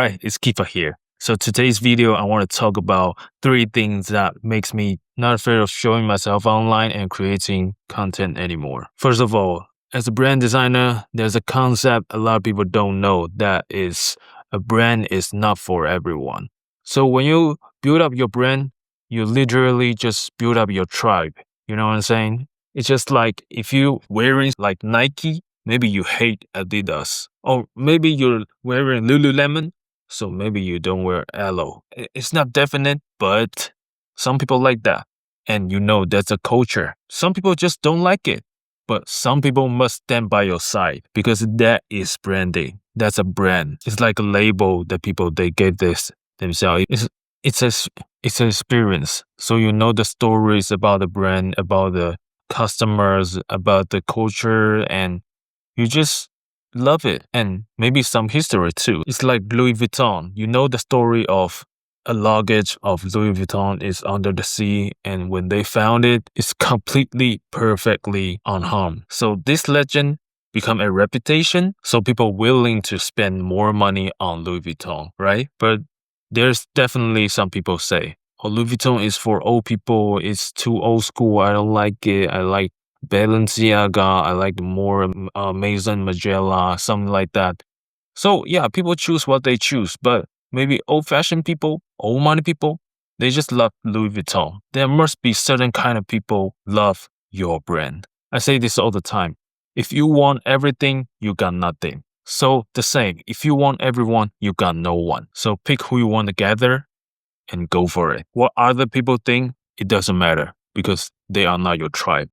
Hi, it's Kifa here. So today's video, I want to talk about 3 things that makes me not afraid of showing myself online and creating content anymore. First of all, as a brand designer, there's a concept a lot of people don't know, that is a brand is not for everyone. So when you build up your brand, you literally just build up your tribe. You know what I'm saying? It's just like if you wearing like Nike, maybe you hate Adidas. Or maybe you're wearing Lululemon, so maybe you don't wear Alo. It's not definite, but some people like that. And you know that's a culture. Some people just don't like it. But some people must stand by your side because that is branding. That's a brand. It's like a label that people they gave this themselves. It's an experience. So you know the stories about the brand, about the customers, about the culture, and you just love it. And maybe some history too. It's like Louis Vuitton. You know the story of a luggage of Louis Vuitton is under the sea, and when they found it, it's completely perfectly unharmed. So this legend become a reputation, so people willing to spend more money on Louis Vuitton, right? But there's definitely some people say, oh, Louis Vuitton is for old people, it's too old school, I don't like it, I like Balenciaga, I like more Maison Margiela, something like that. So yeah, people choose what they choose, but maybe old-fashioned people, old money people, they just love Louis Vuitton. There must be certain kind of people love your brand. I say this all the time. If you want everything, you got nothing. So the same, if you want everyone, you got no one. So pick who you want to gather and go for it. What other people think, it doesn't matter because they are not your tribe.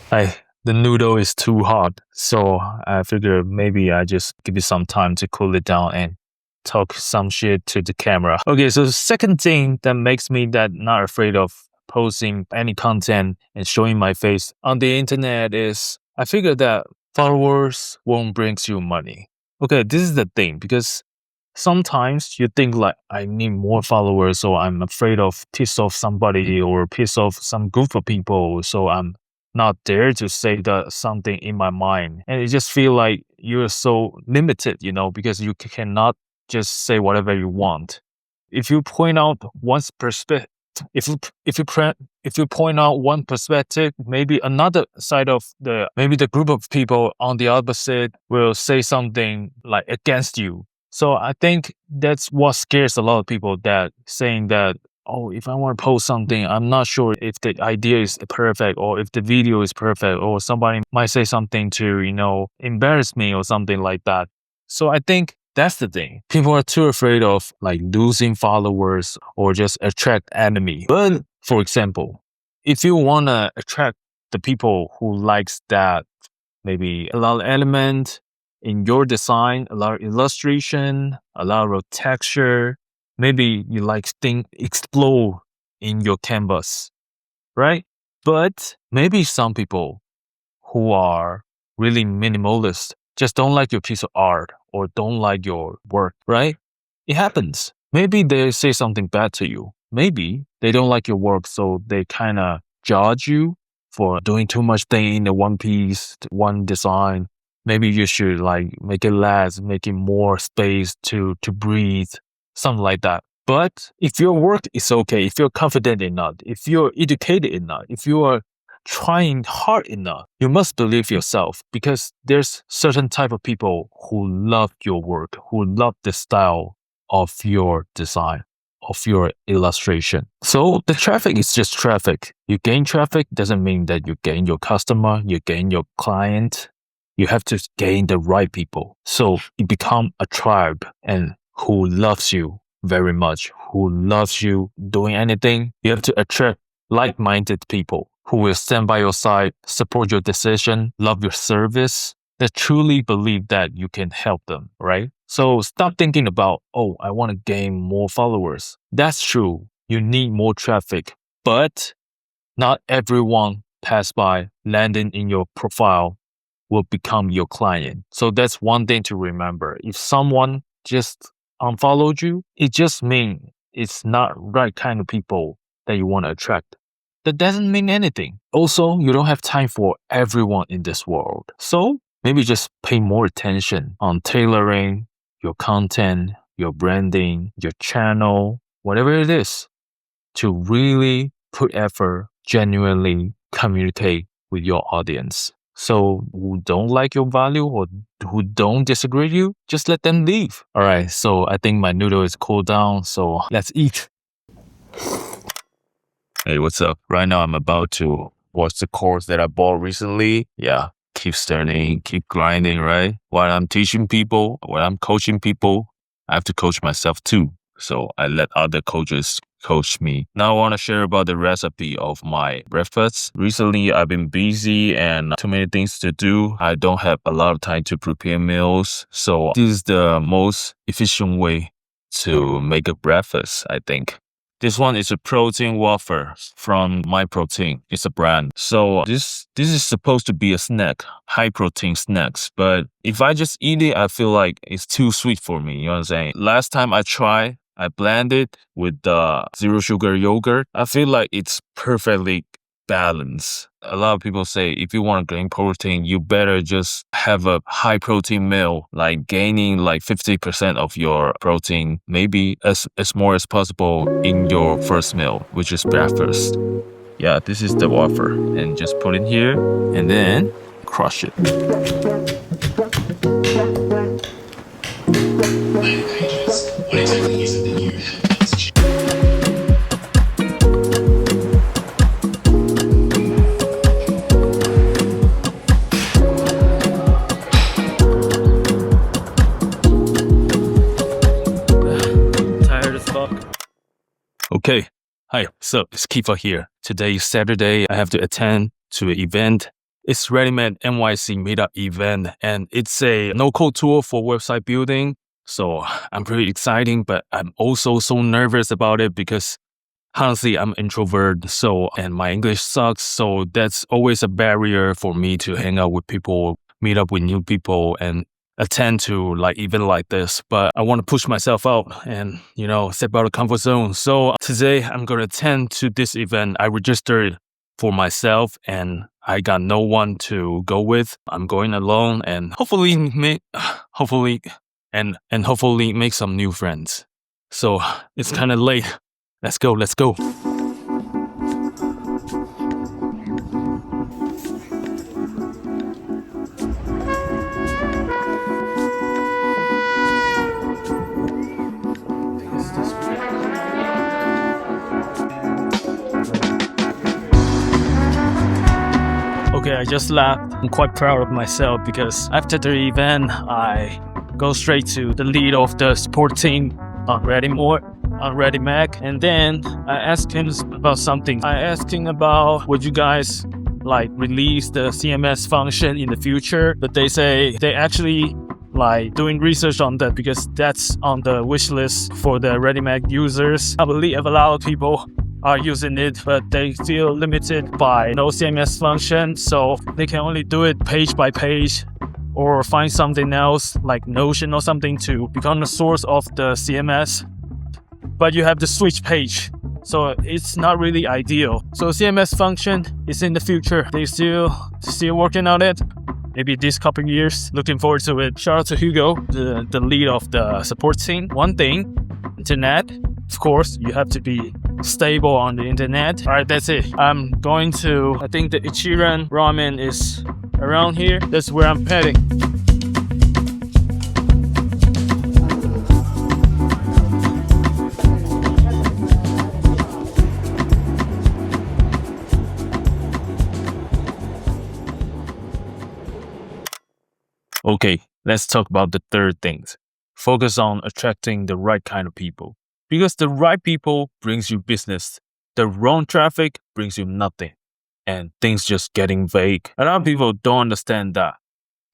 Hi, the noodle is too hot, so I figured maybe I just give it some time to cool it down and talk some shit to the camera. Okay, so the second thing that makes me that not afraid of posting any content and showing my face on the internet is I figure that followers won't bring you money. Okay, this is the thing, because sometimes you think like I need more followers, so I'm afraid of piss off somebody or piss off some group of people, so I'm not there to say that something in my mind. And it just feel like you're so limited, because you cannot just say whatever you want. If you point out one's perspective, if you point out one perspective, maybe another side of maybe the group of people on the opposite will say something like against you. So I think that's what scares a lot of people, that saying that, oh, if I want to post something, I'm not sure if the idea is perfect or if the video is perfect, or somebody might say something to, embarrass me or something like that. So I think that's the thing. People are too afraid of like losing followers or just attract enemy. But for example, if you want to attract the people who likes that, maybe a lot of element in your design, a lot of illustration, a lot of texture, maybe you like things explode in your canvas, right? But maybe some people who are really minimalist just don't like your piece of art or don't like your work, right? It happens. Maybe they say something bad to you. Maybe they don't like your work, so they kind of judge you for doing too much thing in the one piece, one design. Maybe you should like make it less, make it more space to breathe, something like that. But if your work is okay, if you're confident enough, if you're educated enough, if you are trying hard enough, you must believe yourself, because there's certain type of people who love your work, who love the style of your design, of your illustration. So the traffic is just traffic. You gain traffic doesn't mean that you gain your customer, you gain your client. You have to gain the right people. So you become a tribe and who loves you very much, who loves you doing anything. You have to attract like-minded people who will stand by your side, support your decision, love your service, that truly believe that you can help them, right? So stop thinking about, oh, I want to gain more followers. That's true. You need more traffic, but not everyone pass by, landing in your profile will become your client. So that's one thing to remember. If someone just unfollowed you, it just means it's not right kind of people that you want to attract. that doesn't mean anything. Also, you don't have time for everyone in this world. So maybe just pay more attention on tailoring your content, your branding, your channel, whatever it is, to really put effort, genuinely communicate with your audience. So who don't like your value or who don't disagree with you, just let them leave. All right, so I think my noodle is cooled down, so let's eat. Hey, what's up? Right now I'm about to watch the course that I bought recently. Yeah, keep studying, keep grinding, right? While I'm teaching people, while I'm coaching people, I have to coach myself too. So I let other coaches coach me. Now I want to share about the recipe of my breakfast. Recently, I've been busy and too many things to do. I don't have a lot of time to prepare meals. So this is the most efficient way to make a breakfast, I think. This one is a protein waffle from My Protein. It's a brand. So this is supposed to be a snack, high protein snacks. But if I just eat it, I feel like it's too sweet for me. You know what I'm saying? Last time I tried, I blended with the zero sugar yogurt. I feel like it's perfectly balanced. A lot of people say if you want to gain protein, you better just have a high protein meal, like gaining like 50% of your protein, maybe as more as possible in your first meal, which is breakfast. Yeah, this is the waffle. And just put it here and then crush it. What exactly is it that you have? Okay, hi, so it's Kifa here. Today is Saturday. I have to attend to an event. It's Readymag NYC Meetup event, and it's a no-code tool for website building. So I'm pretty exciting, but I'm also so nervous about it because honestly, I'm introverted, and my English sucks. So that's always a barrier for me to hang out with people, meet up with new people, and attend to like event like this. But I want to push myself out and, step out of comfort zone. So today I'm going to attend to this event. I registered for myself and I got no one to go with. I'm going alone and hopefully make some new friends. So it's kind of late. Let's go. Okay, I just left. I'm quite proud of myself because after the event, I go straight to the lead of the support team on Readymag, and then I asked him about something. I asked him about would you guys like release the CMS function in the future, but they say they actually like doing research on that because that's on the wish list for the Readymag users. I believe a lot of people are using it, but they feel limited by no CMS function, so they can only do it page by page or find something else like Notion or something to become the source of the CMS. But you have the switch page, so it's not really ideal. So CMS function is in the future. They still working on it. Maybe this couple years. Looking forward to it. Shout out to Hugo, the lead of the support team. One thing, internet. Of course, you have to be stable on the internet. All right, that's it. I'm going to, I think the Ichiran ramen is around here. That's where I'm heading. Okay, let's talk about the third things. Focus on attracting the right kind of people. Because the right people brings you business. The wrong traffic brings you nothing. And things just getting vague. A lot of people don't understand that.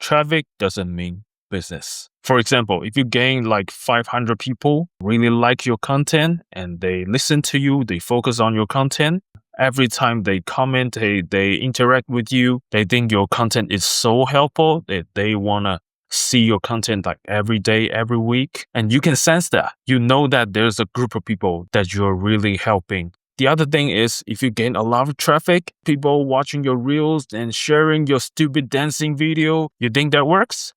Traffic doesn't mean business. For example, if you gain like 500 people really like your content and they listen to you, they focus on your content. Every time they comment, they interact with you, they think your content is so helpful that they want to see your content like every day, every week. And you can sense that. You know that there's a group of people that you're really helping. The other thing is, if you gain a lot of traffic, people watching your reels and sharing your stupid dancing video, you think that works?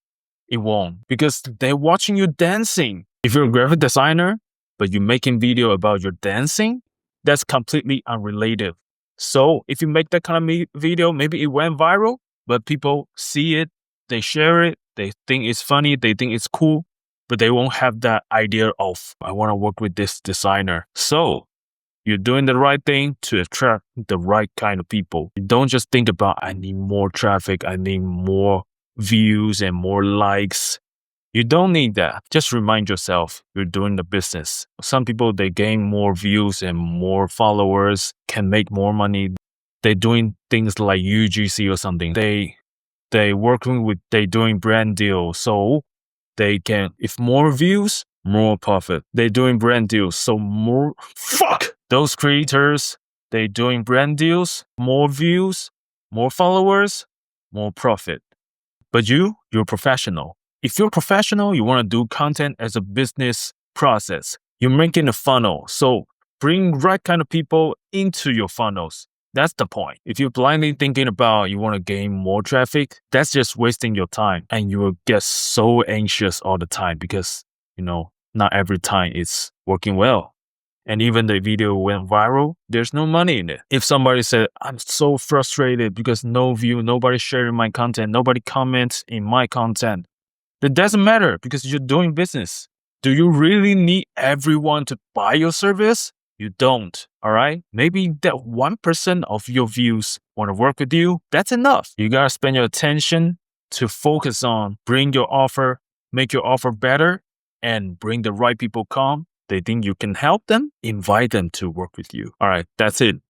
It won't, because they're watching you dancing. If you're a graphic designer, but you're making video about your dancing, that's completely unrelated. So if you make that kind of video, maybe it went viral, but people see it, they share it, they think it's funny, they think it's cool, but they won't have that idea of, I want to work with this designer. So you're doing the right thing to attract the right kind of people. You don't just think about, I need more traffic, I need more views and more likes. You don't need that. Just remind yourself you're doing the business. Some people, they gain more views and more followers, can make more money. They're doing things like UGC or something. They doing brand deals. So they can, if more views, more profit. They're doing brand deals. So those creators, they doing brand deals, more views, more followers, more profit. But you're a professional. If you're a professional, you want to do content as a business process. You're making a funnel. So bring right kind of people into your funnels. That's the point. If you're blindly thinking about you want to gain more traffic, that's just wasting your time. And you will get so anxious all the time because, not every time it's working well. And even the video went viral, there's no money in it. If somebody said, I'm so frustrated because no view, nobody sharing my content, nobody comments in my content, that doesn't matter because you're doing business. Do you really need everyone to buy your service? You don't, all right? Maybe that 1% of your views want to work with you. That's enough. You got to spend your attention to focus on bring your offer, make your offer better, and bring the right people come. They think you can help them, invite them to work with you. All right, that's it.